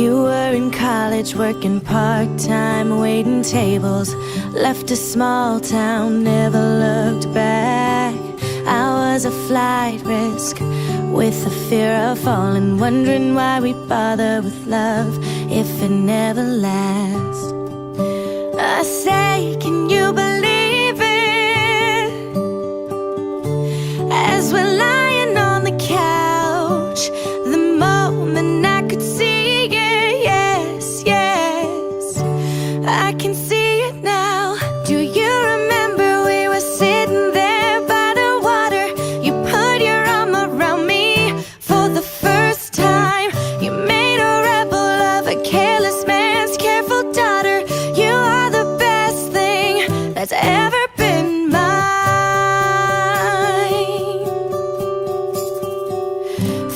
You were in college working part-time, waiting tables. Left a small town, never looked back. I was a flight risk with the fear of falling, wondering why we bother with love if it never lasts. I say, can you believe it? As we're lying on the couch, the moment I could see it, yes, yes, I can see it now. Do you remember we were sitting there by the water? You put your arm around me for the first time. You made a rebel of a careless man's careful daughter. You are the best thing that's ever been mine.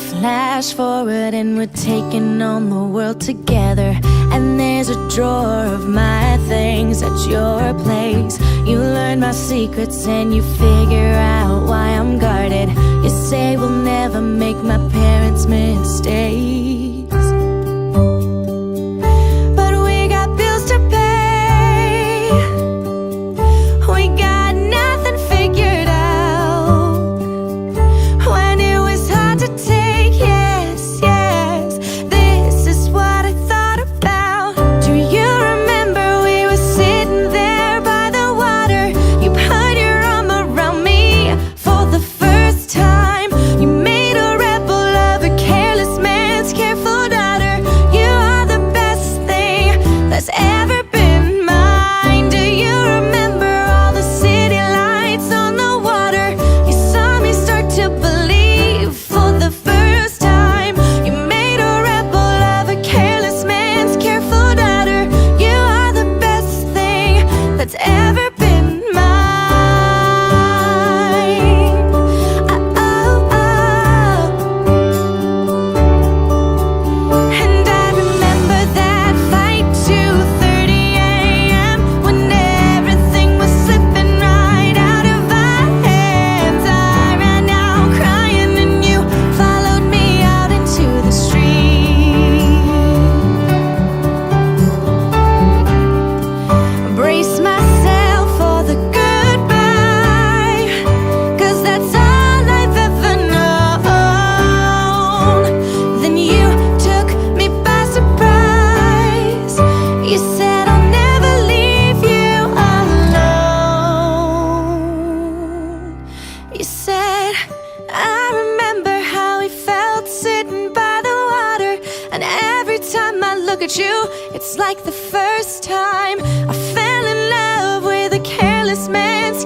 Flash forward and we're taking on the world together. And there's a drawer of my things at your place. You learn my secrets and you figure out why I'm guarded. You say we'll never make my parents' mistakes, but we got bills to pay. We got nothing figured out. When it was hard to take, yes, yes, this is what I thought about. Do you remember we were sitting there by the water? You put your arm around me for the first time. You made a rebel of a careless man's careful daughter. You are the best thing that's ever been mine. Do you remember all the city lights on the water? You saw me start to believe for the first time. You made a rebel of a careless man's careful daughter. You are the best thing that's ever been mine. Oh, oh, oh. And I remember that fight, 2:30 a.m. when everything was slipping right out of our hands. I ran out crying and you followed me out into the street. Brace myself for the goodbye, 'cause that's all I've ever known. Then you took me by surprise. You said I'll never leave you alone. You said, I remember how we felt sitting by the water. And every time I look at you, it's like the first time I fell in love with a careless man's